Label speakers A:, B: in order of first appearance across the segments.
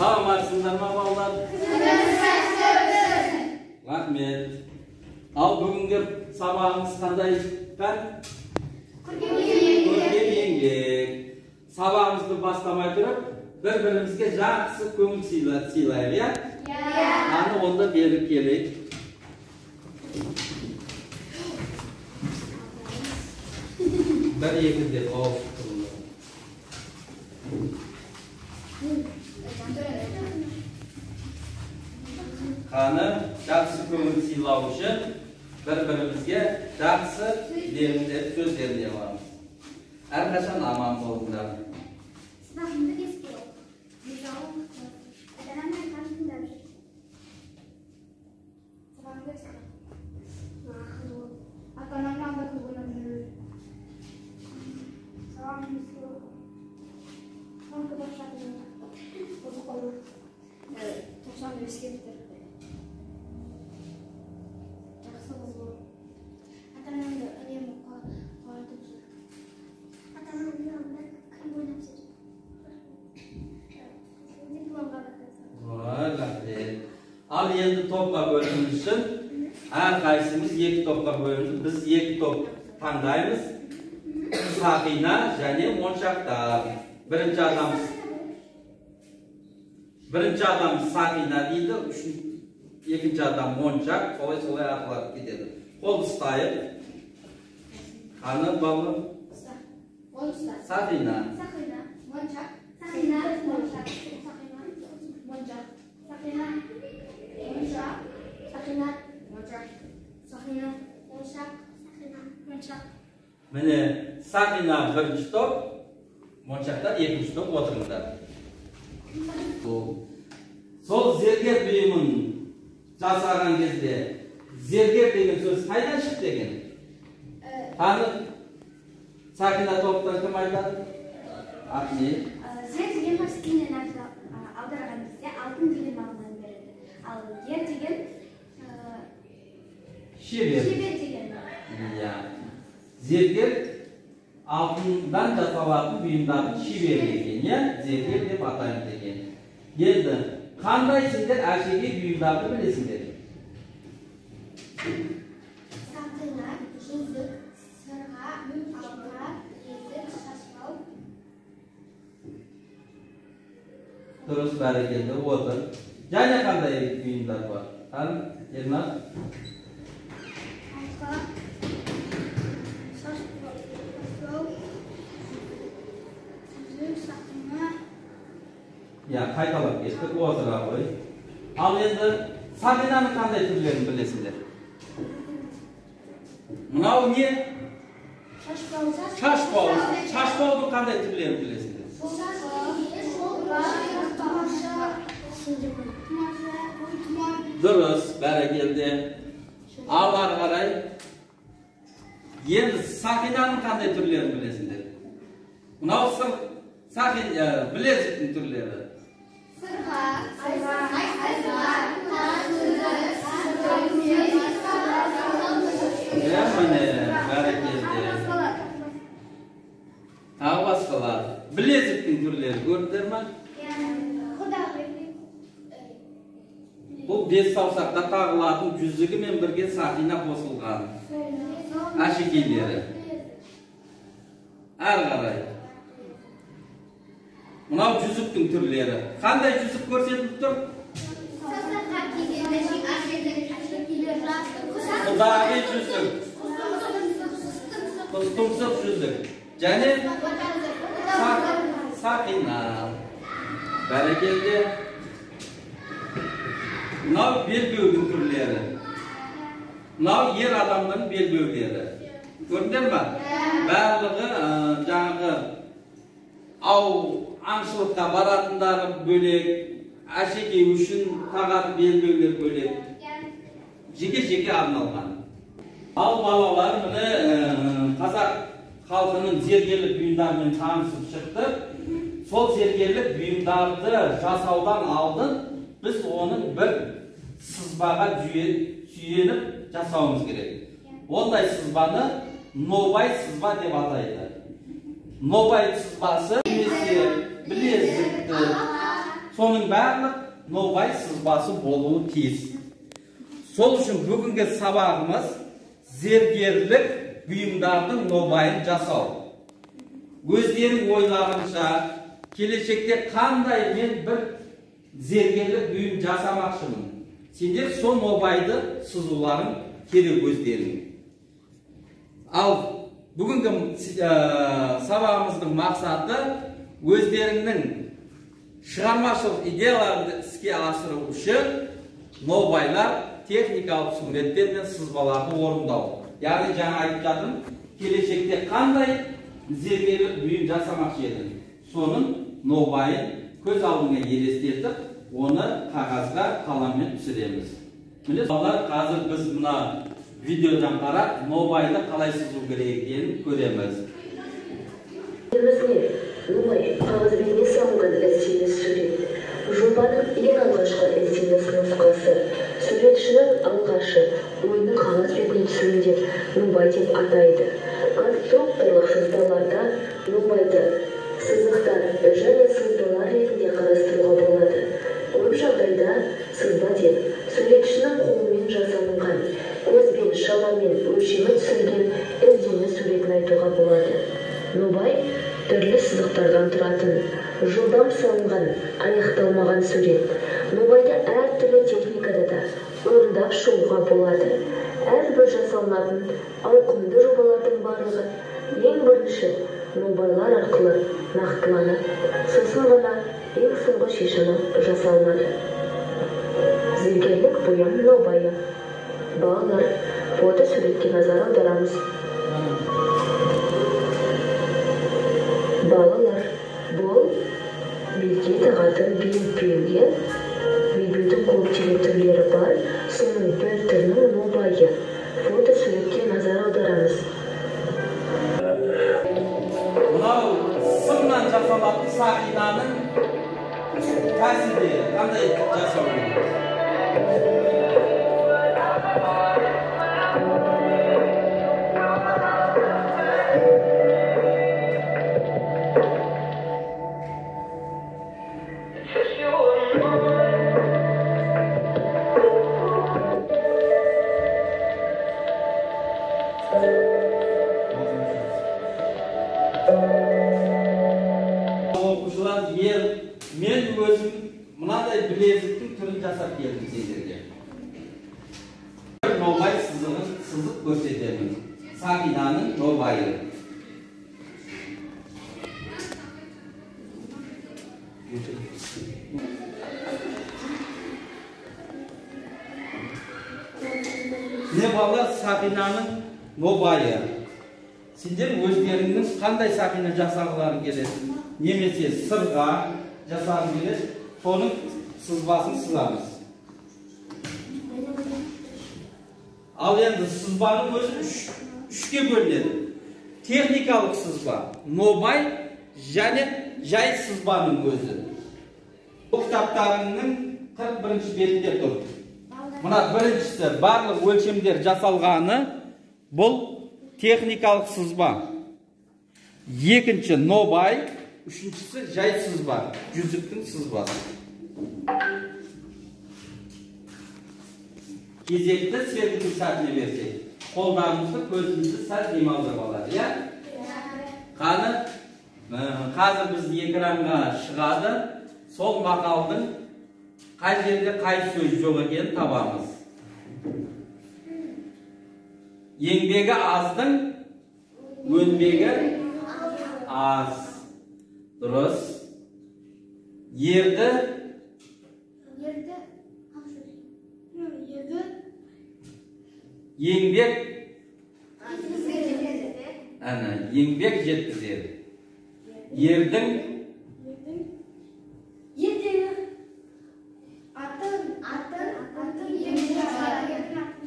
A: Саламатсыздар ма балалар? Рахмет. Ал бүгінгі сабағымыз қандай пән? Көркем еңбек. Сабағымызды бастамай тұрып, бір-бірімізге жақсы көңіл сыйлайық, иә? Аны онда бері келейік. Бір екі деп ауып тұрыңдар. Қаны жақсы көңіл сыйлау үшін бір-бірімізге жақсы сөздеріне аламыз. Әрқашан аман болыңдар. Ал енді топқа бөліміз үшін әрқайсымыз екі топқа бөліміз. Біз екі топ таңдаймыз. Сақина және моншақтар. Бірінші адам сақина дейді, екінші адам моншақ, солай ақылап кетеді. Қол ұстайық. Қаны балым? Сақина. Моншақ. Міне сақина бірінші топ, моншақтар екінші топ отырыңдар. Сол зергер бұйымын жасаған кезде зергер деген сөз қайдан шықты деген? Қаны сақина топтан кім айтады? Ақне.
B: Зер деген орыс тілінен аударған кезде алтын деген мағынаны береді. Ал ер деген
A: шебер
B: деген.
A: Зергер алтындан жасалатын бұйымдардың шебері екен, зергер деп атаймыз екен. Енді қандай сендер әшекей бұйымдарды білесіңдер?
B: Сақина, жүзік, сырға, алқа, етік, шашбау.
A: Дұрыс, бәрекелді, отыр. Және қандай бұйымдар бар? Ернар?
B: Алқа, шашбау, жүзік, сақина.
A: Қайталап кеттік, отыра ғой. Ал енді сақинаның қандай түрлерін білесіңдер? Мынау не? Шашбау. Шашбаудың қандай түрлерін білесіңдер? Дұрыс, бәрекелді. Ал ары қарай. Енді сақинаның қандай түрлерін білесіңдер? Мынау білезіктің түрлері.
B: Сырға,
A: тағы басқалар. Білезіктің түрлері көрдіңдер ме? Бұл бес саусаққа тағылатын жүзігімен бірге сақина қосылған әшекейлері. Әрі қарай. Мынау жүзіктің түрлері. Қандай жүзік көрсетіліп тұр? Құдағи жүзік. Тұмсық жүзік. Және сақина. Бәрекелді. Мынау белбеудің түрлері. Мынау ер адамның белбеулері. Көрдіңдер ме? Барлығы жаңағы аңшылыққа баратындары бөлек, әшекей үшін тағатын белбеулер бөлек. Жеке-жеке арналған. Ал балалар міне қазақ халқының зергерлік бұйымдарымен танысып шықты. Сол зергерлік бұйымдарды жасаудан алдын біз оның бір сызбаға сүйеніп жасауымыз керек. Ондай сызбаны нобай сызба деп атайды. Нобай сызбасы немесе білезікті, Соның барлық нобай сызбасы болуы тиіс. Сол үшін бүгінгі сабағымыз зергерлік бұйымдардың нобайын жасау. Өздерің ойларынша келешекте қандай мен бір зергерлік бұйым жасамақшымын. Сендер сол нобайды сызуларың керек өздерің. Ал бүгінгі сабағымыздың мақсаты өздеріңнің шығармашылық идеяларды іске асыру үшін нобайлар, техникалық суреттер мен сызбаларды орындау. Яғни жаңа айтып жатырмын, келешекте қандай зергерлік бұйым жасамақшы едім. Соның нобайын көз алдыңа елестетіп, оны қағазға қаламмен түсіреміз. Міне балалар, қазір біз мына видеодан қарап, нобайды қалай сызу керек екенін көреміз.
C: Нобай қағаз бетіне салынған ізденіс сурет. Жобаның ең алғашқы ізденіс нұсқасы. Суретшінің алғашы ойының қағаз бетіне түсірілген нобай деп атайды. Конструкторлық сызбаларда нобайды сызықтар және сызбалар ретінде қарастыруға болады. Көп жағдайда сызба деп суретшінің қолымен жасалынған, көзбен, шамамен өлшемі түсірілген ізденіс суретін айтуға болады. Нобай түрлі сызықтардан тұратын, жылдам салынған, аяқталмаған сурет. Нобайды әртүрлі техникада да орындап шығуға болады. Әрбір жасалынатын ауқымды жобалардың барлығы ең бірінші нобайлар арқылы нақтыланып, сосын ғана ең соңғы шешімі жасалынады. Зергерлік бұйым нобайы. Балалар, фото суретке назар аударамыз. Балалар, бұл белге тағатын белбеуге, белбеудің көптеген түрлері бар, соның бір түрінің нобайы. Фото суретке назар аударамыз.
A: Мынау сымнан жасалатын сақинаның тәсілі қандай жасалу? Оқушылар, мен өзім мынадай білезіктің түрін жасап келдім сендерге. Нобай сызығын сызып көрсетемін. Сақинаның нобайы. Не балалар, сақинаның нобайы. Сендер өздеріңнің қандай сақина жасағыларың келеді? Немесе сырға жасағым келеді, соның сызбасын сызамыз. Ал енді сызбаның өзі үшке бөлінеді. Техникалық сызба, нобай және жай сызбаның өзі. Бұл кітаптарыңның 41-ші бетінде тұр. Мына біріншісі барлық өлшемдер жасалғаны, бұл техникалық сызба. Екінші нобай, үшіншісі жай сызба, жүзіктің сызбасы. Кезекті сергінің сәтіне берсек, қолдарымызды көзімізді сәл демалдырып алады, я? Қаны, қазір біз экранға шығады, сол мақалдың қай жерде қай сөз жоқ екенін табамыз. Еңбегі аздың, өнбегі аз. Дұрыс. Ерді еңбек жеткізеді. Ердің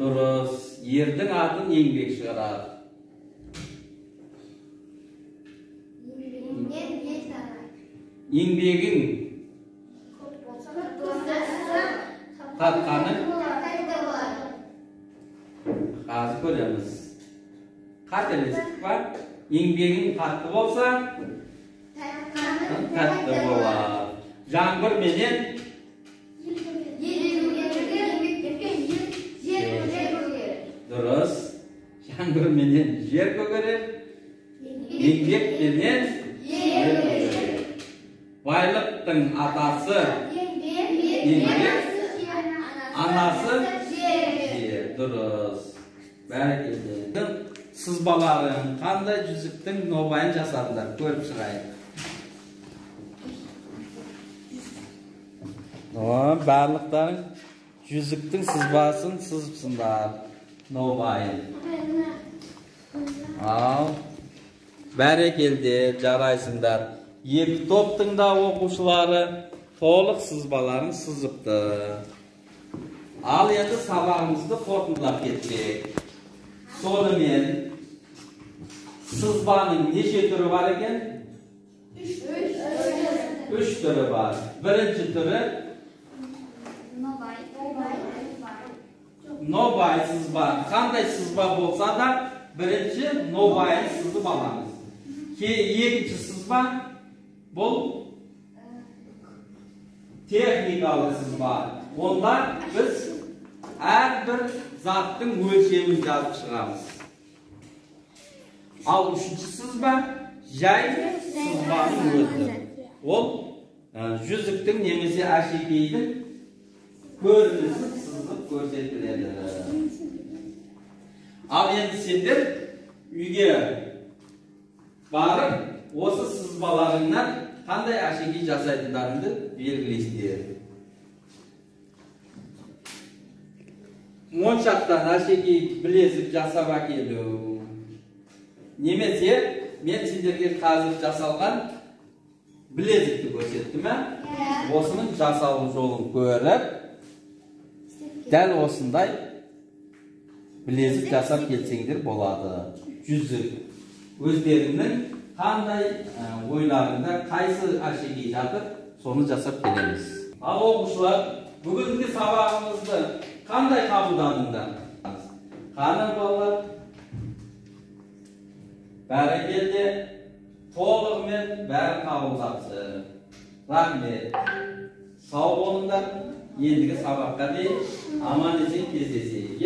A: дұрыс. Ердің атын еңбек шығарады. Еңбегің татқаның қазір көреміз. Қателестік бар. Еңбегің қатты болса, тәтті болады. Жаңбыр менен дұрыс. Жаңбыр менен жер көгерер. Еңбек менен ел көгерер. Байлықтың атасы еңбек, анасы жер. Дұрыс. Бәрекелді. Сызбаларын қандай жүзіктің нобайын жасадыңдар? Көріп шығайық. Барлықтарың жүзіктің сызбасын сызыпсыңдар. Нобайын. Ал. Бәрекелді, жарайсыңдар. Екі топтың да оқушылары толық сызбаларын сызыпты. Ал енді сабағымызды қорытындылап кетсек. Сонымен сызбаның неше түрі бар екен? 3 түрі бар. Бірінші түрі нобай сызба. Қандай сызба болса да бірінші нобайын сызып аламыз. Екінші сызба бұл техникалық сызба. Онда біз әрбір заттың өлшемін жазып шығамыз. Ал үшінші сызба жай сызбаның өзі. Ол жүзіктің немесе әшекейдің көрінісін сызып көрсетіледі. Ал енді сендер үйге барып, осы сызбаларыңнан қандай әшекей жасайтындарыңды белгілейсіңдер. Моншақтан әшекей білезік жасап әкелу. Немесе мен сендерге қазір жасалған білезікті көрсеттім. Осының жасалу жолын көріп, дәл осындай білезік жасап келсеңдер болады. Жүзік. Өздеріңнің қандай ойларында қайсы әшекей жатыр, соны жасап келеміз. Ал оқушылар, бүгінгі сабағымызды қандай қабылдадыңдар? Қаны балалар? Бәрекелді, толығымен бәрі қабылдапты. Рахмет. Сау болыңдар. Ендігі сабаққа дейін аман есен кездесейік.